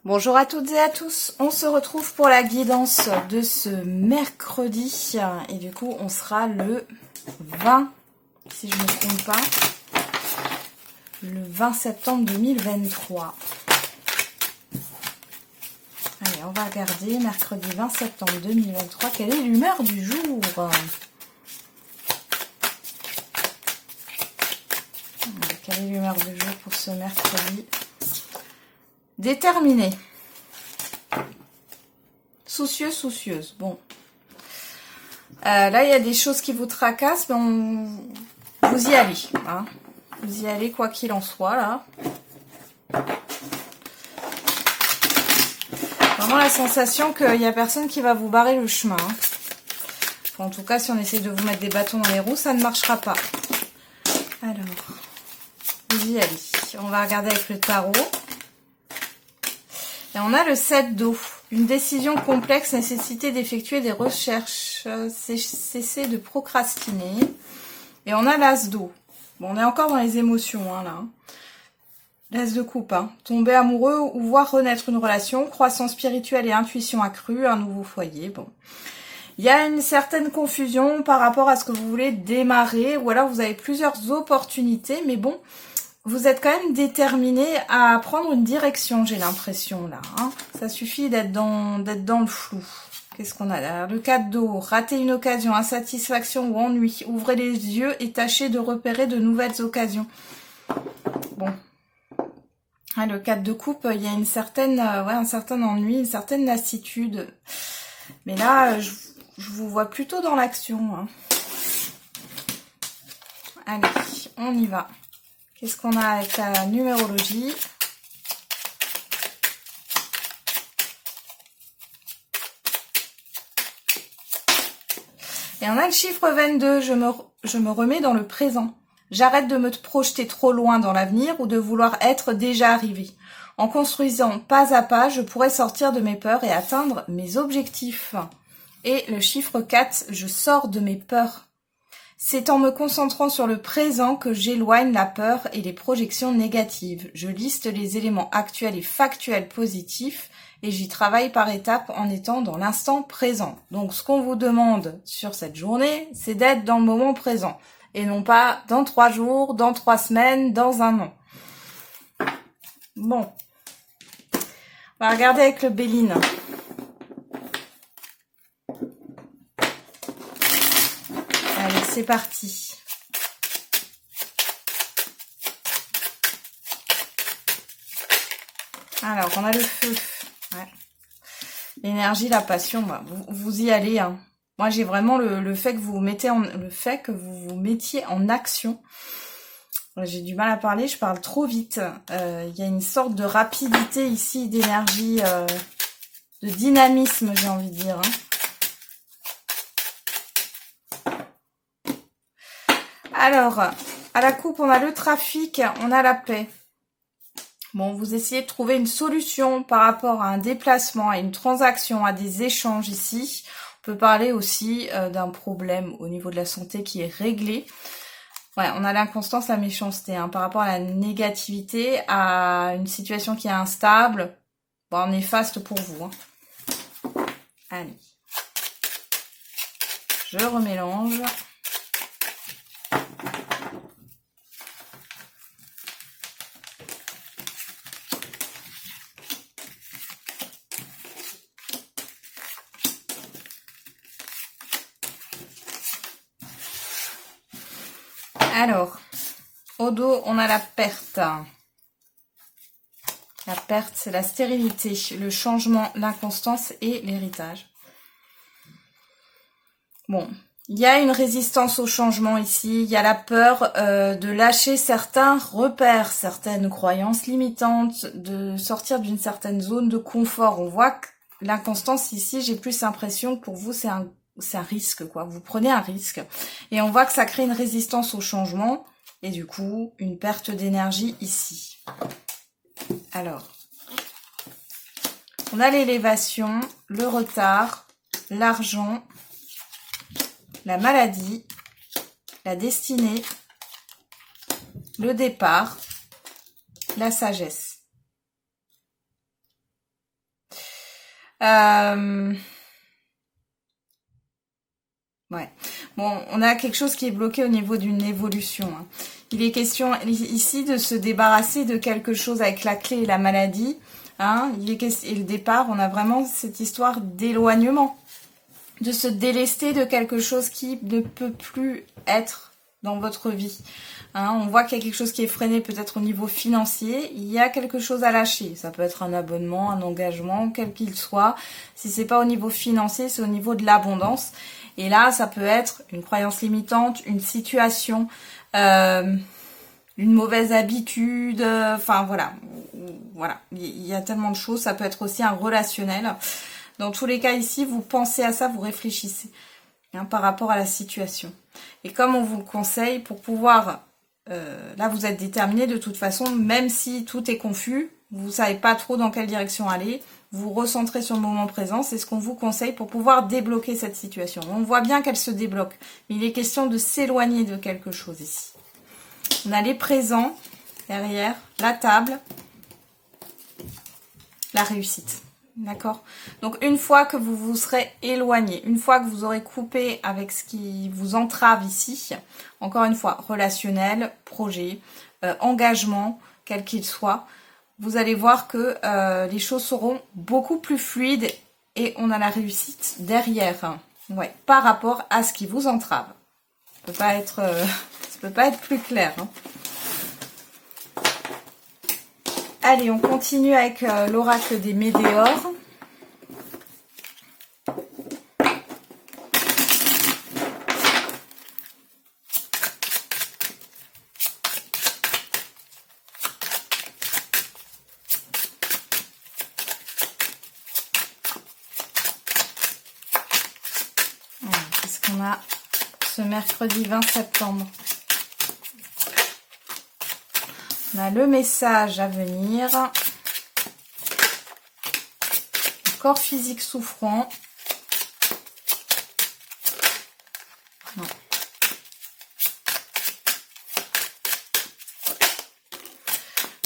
Bonjour à toutes et à tous, on se retrouve pour la guidance de ce mercredi et du coup on sera le 20, si je ne me trompe pas, le 20 septembre 2023. Allez, on va regarder, mercredi 20 septembre 2023, quelle est l'humeur du jour? Quelle est l'humeur du jour pour ce mercredi? Déterminé. Soucieux, soucieuse. Bon. Là, il y a des choses qui vous tracassent, mais vous y allez. Hein. Vous y allez quoi qu'il en soit, là. Vraiment la sensation qu'il n'y a personne qui va vous barrer le chemin. Hein. Enfin, en tout cas, si on essaie de vous mettre des bâtons dans les roues, ça ne marchera pas. Alors, vous y allez. On va regarder avec le tarot. Et on a le 7 d'eau. Une décision complexe, nécessité d'effectuer des recherches, cesser de procrastiner. Et on a l'as d'eau. Bon, on est encore dans les émotions, hein, là. L'as de coupe, hein. Tomber amoureux ou voir renaître une relation, croissance spirituelle et intuition accrue, un nouveau foyer, bon. Il y a une certaine confusion par rapport à ce que vous voulez démarrer, ou alors vous avez plusieurs opportunités, mais bon, vous êtes quand même déterminé à prendre une direction, j'ai l'impression, là. Hein. Ça suffit d'être dans le flou. Qu'est-ce qu'on a là? Le 4 d'eau, rater une occasion, insatisfaction ou ennui. Ouvrez les yeux et tâchez de repérer de nouvelles occasions. Bon. Ah, le 4 de coupe, il y a une certaine, un certain ennui, une certaine lassitude. Mais là, je vous vois plutôt dans l'action. Hein. Allez, on y va. Qu'est-ce qu'on a avec la numérologie? Et on a le chiffre 22, je me remets dans le présent. J'arrête de me projeter trop loin dans l'avenir ou de vouloir être déjà arrivé. En construisant pas à pas, je pourrais sortir de mes peurs et atteindre mes objectifs. Et le chiffre 4, je sors de mes peurs. C'est en me concentrant sur le présent que j'éloigne la peur et les projections négatives. Je liste les éléments actuels et factuels positifs et j'y travaille par étapes en étant dans l'instant présent. Donc ce qu'on vous demande sur cette journée, c'est d'être dans le moment présent et non pas dans 3 jours, dans 3 semaines, dans un an. Bon, on va regarder avec le Béline. Allez, c'est parti. Alors, on a le feu. Ouais. L'énergie, la passion, bah, vous y allez. Hein. Moi, j'ai vraiment le fait que vous vous mettiez en action. J'ai du mal à parler, je parle trop vite. Il y a une sorte de rapidité ici, d'énergie, de dynamisme, j'ai envie de dire. Hein. Alors, à la coupe, on a le trafic, on a la paix. Bon, vous essayez de trouver une solution par rapport à un déplacement, à une transaction, à des échanges ici. On peut parler aussi d'un problème au niveau de la santé qui est réglé. Ouais, on a l'inconstance, la méchanceté, hein, par rapport à la négativité, à une situation qui est instable. Bon, néfaste pour vous. Hein. Allez. Je remélange. Alors, au dos, on a la perte. La perte, c'est la stérilité, le changement, l'inconstance et l'héritage. Bon, il y a une résistance au changement ici. Il y a la peur de lâcher certains repères, certaines croyances limitantes, de sortir d'une certaine zone de confort. On voit que l'inconstance ici, j'ai plus l'impression que pour vous, c'est un risque, quoi. Vous prenez un risque. Et on voit que ça crée une résistance au changement. Et du coup, une perte d'énergie ici. Alors, on a l'élévation, le retard, l'argent, la maladie, la destinée, le départ, la sagesse. Ouais. Bon, on a quelque chose qui est bloqué au niveau d'une évolution. Hein. Il est question ici de se débarrasser de quelque chose avec la clé et la maladie. Hein. Et le départ, on a vraiment cette histoire d'éloignement. De se délester de quelque chose qui ne peut plus être dans votre vie. Hein, on voit qu'il y a quelque chose qui est freiné peut-être au niveau financier. Il y a quelque chose à lâcher. Ça peut être un abonnement, un engagement, quel qu'il soit. Si c'est pas au niveau financier, c'est au niveau de l'abondance. Et là, ça peut être une croyance limitante, une situation, une mauvaise habitude. Enfin voilà, voilà. Il y a tellement de choses. Ça peut être aussi un relationnel. Dans tous les cas ici, vous pensez à ça, vous réfléchissez hein, par rapport à la situation. Et comme on vous le conseille, pour pouvoir... là, vous êtes déterminé de toute façon, même si tout est confus, vous ne savez pas trop dans quelle direction aller, vous recentrez sur le moment présent, c'est ce qu'on vous conseille pour pouvoir débloquer cette situation. On voit bien qu'elle se débloque, mais il est question de s'éloigner de quelque chose ici. On a les présents, derrière, la table, la réussite. D'accord. Donc une fois que vous vous serez éloigné, une fois que vous aurez coupé avec ce qui vous entrave ici, encore une fois, relationnel, projet, engagement, quel qu'il soit, vous allez voir que les choses seront beaucoup plus fluides et on a la réussite derrière. Ouais, par rapport à ce qui vous entrave. Ça peut pas être plus clair. Hein. Allez, on continue avec l'oracle des météores. Qu'est-ce qu'on a ce mercredi 20 septembre? On a le message à venir. Le corps physique souffrant. Non.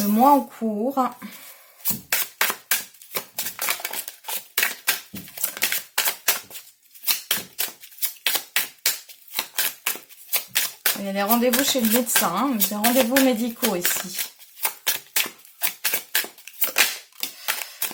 Le mois en cours. Il y a des rendez-vous chez le médecin, hein, des rendez-vous médicaux ici.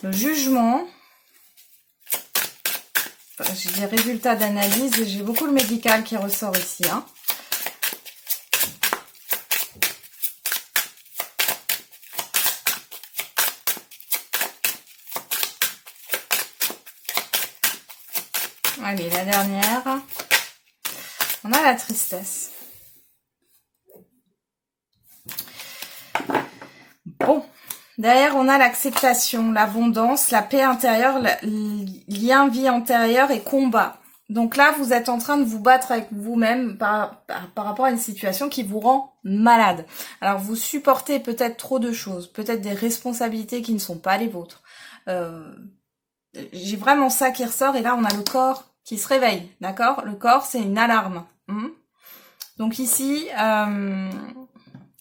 Le jugement. Enfin, j'ai des résultats d'analyse et j'ai beaucoup le médical qui ressort ici. Hein. Allez, la dernière. On a la tristesse. Bon, derrière on a l'acceptation, l'abondance, la paix intérieure, le lien vie antérieure et combat. Donc là, vous êtes en train de vous battre avec vous-même par rapport à une situation qui vous rend malade. Alors vous supportez peut-être trop de choses, peut-être des responsabilités qui ne sont pas les vôtres. J'ai vraiment ça qui ressort et là on a le corps qui se réveille, d'accord? Le corps c'est une alarme. Donc ici,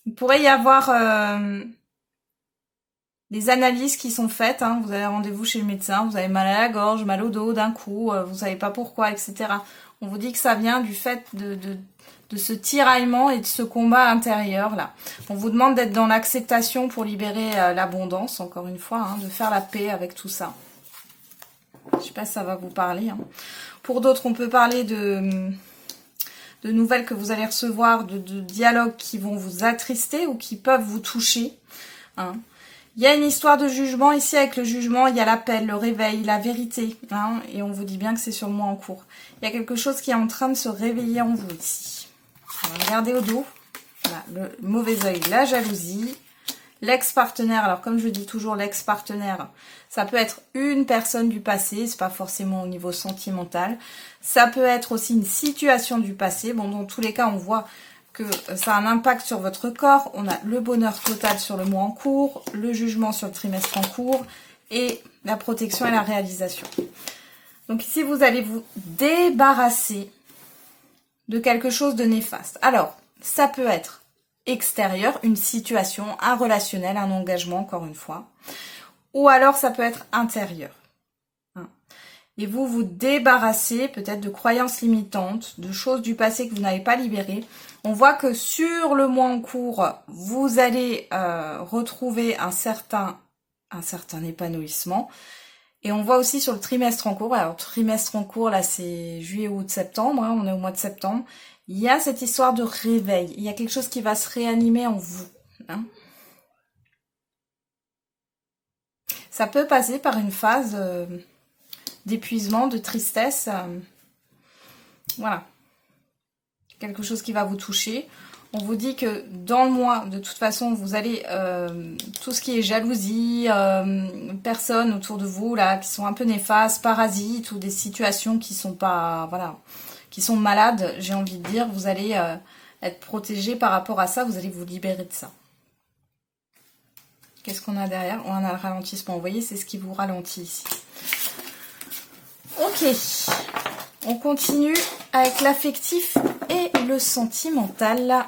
il pourrait y avoir... des analyses qui sont faites, hein. Vous avez rendez-vous chez le médecin, vous avez mal à la gorge, mal au dos d'un coup, vous savez pas pourquoi, etc. On vous dit que ça vient du fait de ce tiraillement et de ce combat intérieur là. On vous demande d'être dans l'acceptation pour libérer l'abondance, encore une fois, hein, de faire la paix avec tout ça. Je sais pas si ça va vous parler. Hein. Pour d'autres, on peut parler de nouvelles que vous allez recevoir, de dialogues qui vont vous attrister ou qui peuvent vous toucher. Hein. Il y a une histoire de jugement ici. Avec le jugement, il y a l'appel, le réveil, la vérité. Hein, et on vous dit bien que c'est sur le mois en cours. Il y a quelque chose qui est en train de se réveiller en vous ici. On va regarder au dos. Voilà, le mauvais œil, la jalousie. L'ex-partenaire. Alors comme je dis toujours, l'ex-partenaire, ça peut être une personne du passé. C'est pas forcément au niveau sentimental. Ça peut être aussi une situation du passé. Bon, dans tous les cas, on voit... que ça a un impact sur votre corps. On a le bonheur total sur le mois en cours, le jugement sur le trimestre en cours et la protection et la réalisation. Donc ici, vous allez vous débarrasser de quelque chose de néfaste. Alors, ça peut être extérieur, une situation, un relationnel, un engagement, encore une fois. Ou alors, ça peut être intérieur. et vous vous débarrassez peut-être de croyances limitantes, de choses du passé que vous n'avez pas libérées. On voit que sur le mois en cours, vous allez retrouver un certain épanouissement. Et on voit aussi sur le trimestre en cours, alors trimestre en cours, là c'est juillet, août, septembre, hein, on est au mois de septembre, il y a cette histoire de réveil, il y a quelque chose qui va se réanimer en vous. Hein. Ça peut passer par une phase d'épuisement, de tristesse, voilà, quelque chose qui va vous toucher. On vous dit que dans le mois, de toute façon, vous allez, tout ce qui est jalousie, personnes autour de vous, là, qui sont un peu néfastes, parasites, ou des situations qui sont pas, voilà, qui sont malades, j'ai envie de dire, vous allez être protégé par rapport à ça, vous allez vous libérer de ça. Qu'est-ce qu'on a derrière? On a le ralentissement, vous voyez, c'est ce qui vous ralentit ici. Ok, on continue avec l'affectif et le sentimental.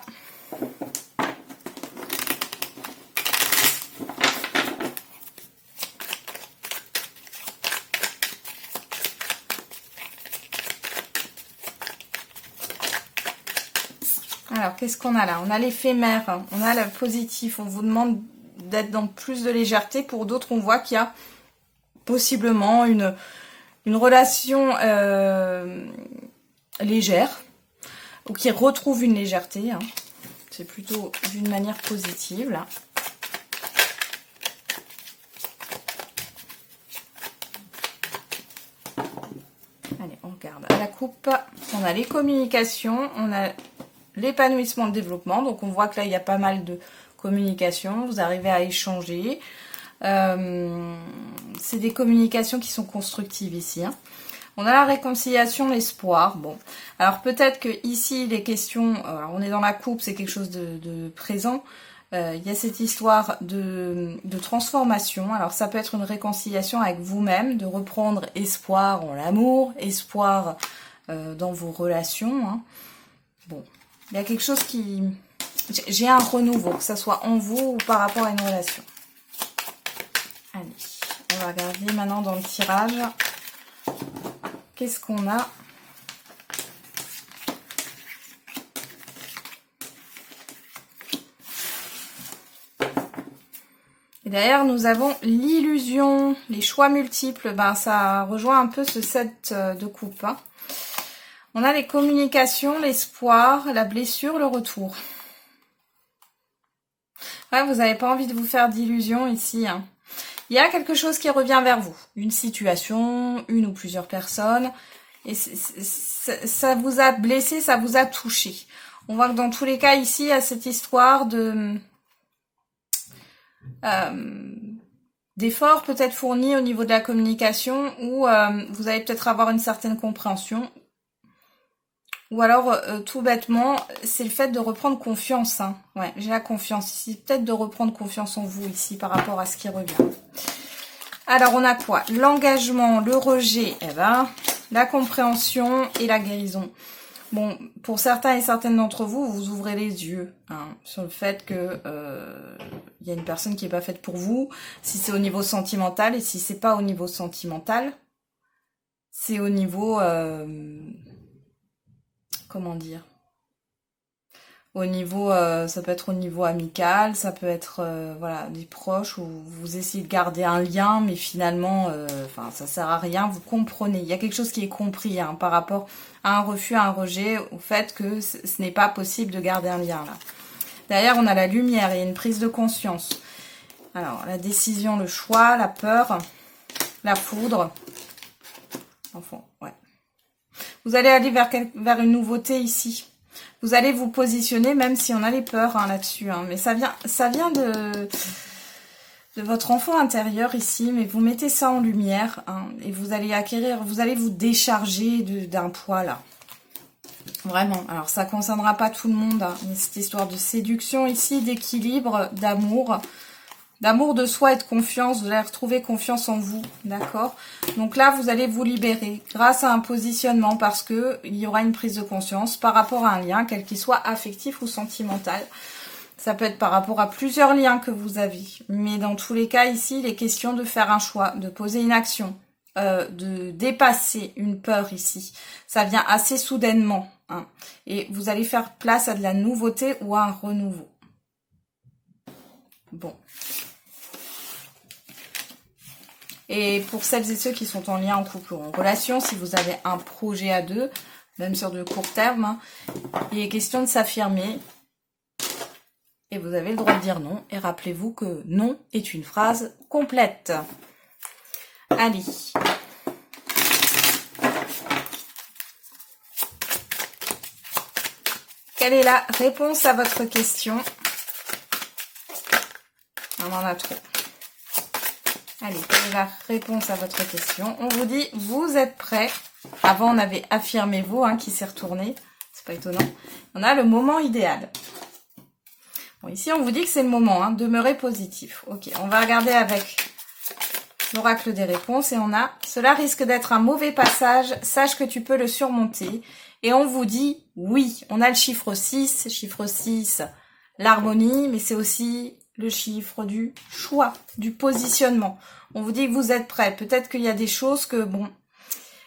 Alors, qu'est-ce qu'on a là? On a l'éphémère, on a le positif, on vous demande d'être dans plus de légèreté. Pour d'autres, on voit qu'il y a possiblement une relation légère, ou qui retrouve une légèreté. Hein. C'est plutôt d'une manière positive, là. Allez, on regarde. À la coupe, on a les communications, on a l'épanouissement, le développement. Donc, on voit que là, il y a pas mal de communication. Vous arrivez à échanger. C'est des communications qui sont constructives ici. Hein. On a la réconciliation, l'espoir. Bon, alors peut-être que ici les questions, on est dans la coupe, c'est quelque chose de présent. Il y a cette histoire de transformation. Alors ça peut être une réconciliation avec vous-même, de reprendre espoir en l'amour, espoir dans vos relations. Hein. Bon, il y a quelque chose qui... J'ai un renouveau, que ce soit en vous ou par rapport à une relation. Allez, on va regarder maintenant dans le tirage. Qu'est-ce qu'on a? Et derrière, nous avons l'illusion, les choix multiples. Ben, ça rejoint un peu ce set de coupe. Hein. On a les communications, l'espoir, la blessure, le retour. Ouais, vous n'avez pas envie de vous faire d'illusions ici. Hein. Il y a quelque chose qui revient vers vous. Une situation, une ou plusieurs personnes. Et ça vous a blessé, ça vous a touché. On voit que dans tous les cas, ici, il y a cette histoire de... d'efforts peut-être fournis au niveau de la communication où vous allez peut-être avoir une certaine compréhension. Ou alors, tout bêtement, c'est le fait de reprendre confiance. Hein. Ouais, j'ai la confiance ici. Peut-être de reprendre confiance en vous ici par rapport à ce qui revient. Alors, on a quoi? L'engagement, le rejet, eh ben, la compréhension et la guérison. Bon, pour certains et certaines d'entre vous, vous ouvrez les yeux hein, sur le fait que y a une personne qui n'est pas faite pour vous. Si c'est au niveau sentimental et si c'est pas au niveau sentimental, c'est au niveau... comment dire, au niveau, ça peut être au niveau amical, ça peut être voilà des proches où vous essayez de garder un lien, mais finalement, enfin ça sert à rien. Vous comprenez, il y a quelque chose qui est compris hein, par rapport à un refus, à un rejet, au fait que ce n'est pas possible de garder un lien là. Derrière, on a la lumière, il y a une prise de conscience. Alors la décision, le choix, la peur, la foudre, enfin ouais. Vous allez aller vers une nouveauté ici. Vous allez vous positionner, même si on a les peurs hein, là-dessus. Hein. Mais ça vient de votre enfant intérieur ici. Mais vous mettez ça en lumière. Hein, et vous allez acquérir, vous allez vous décharger d'un poids là. Vraiment. Alors ça ne concernera pas tout le monde. Hein, mais cette histoire de séduction ici, d'équilibre, d'amour. D'amour de soi et de confiance, vous allez retrouver confiance en vous, d'accord? Donc là, vous allez vous libérer grâce à un positionnement parce que il y aura une prise de conscience par rapport à un lien, quel qu'il soit affectif ou sentimental. Ça peut être par rapport à plusieurs liens que vous avez. Mais dans tous les cas, ici, il est question de faire un choix, de poser une action. de dépasser une peur ici. Ça vient assez soudainement. Hein, et vous allez faire place à de la nouveauté ou à un renouveau. Bon. Et pour celles et ceux qui sont en lien en couple ou en relation, si vous avez un projet à deux, même sur de court terme, hein, il est question de s'affirmer. Et vous avez le droit de dire non. Et rappelez-vous que non est une phrase complète. Allez. Quelle est la réponse à votre question? On en a trop. Allez, quelle est la réponse à votre question? On vous dit, vous êtes prêts. Avant, on avait affirmez-vous, hein, qui s'est retourné. C'est pas étonnant. On a le moment idéal. Bon, ici, on vous dit que c'est le moment, hein, demeurez positif. Ok, on va regarder avec l'oracle des réponses. Et on a, cela risque d'être un mauvais passage. Sache que tu peux le surmonter. Et on vous dit, oui, on a le chiffre 6, l'harmonie, mais c'est aussi le chiffre du choix, du positionnement. On vous dit que vous êtes prêts. Peut-être qu'il y a des choses que, bon,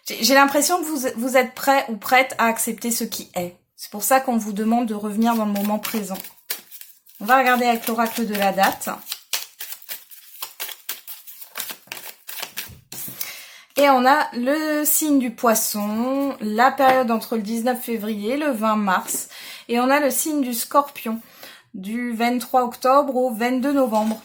j'ai l'impression que vous êtes prêts ou prêtes à accepter ce qui est. C'est pour ça qu'on vous demande de revenir dans le moment présent. On va regarder avec l'oracle de la date. Et on a le signe du poisson, la période entre le 19 février et le 20 mars. Et on a le signe du scorpion, du 23 octobre au 22 novembre.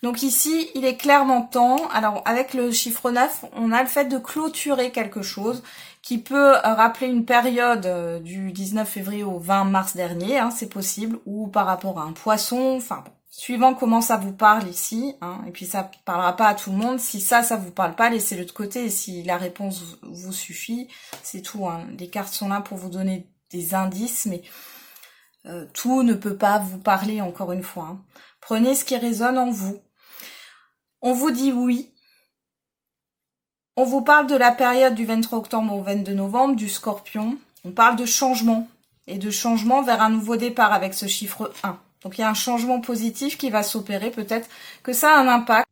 Donc ici, il est clairement temps, alors avec le chiffre 9, on a le fait de clôturer quelque chose qui peut rappeler une période du 19 février au 20 mars dernier, hein, c'est possible, ou par rapport à un poisson, enfin bon. Suivant comment ça vous parle ici, hein, et puis ça parlera pas à tout le monde. Si ça vous parle pas, laissez-le de côté. Et si la réponse vous suffit, c'est tout. Hein. Les cartes sont là pour vous donner des indices, mais tout ne peut pas vous parler, encore une fois. Hein. Prenez ce qui résonne en vous. On vous dit oui. On vous parle de la période du 23 octobre au 22 novembre, du scorpion. On parle de changement, et de changement vers un nouveau départ avec ce chiffre 1. Donc, il y a un changement positif qui va s'opérer. Peut-être que ça a un impact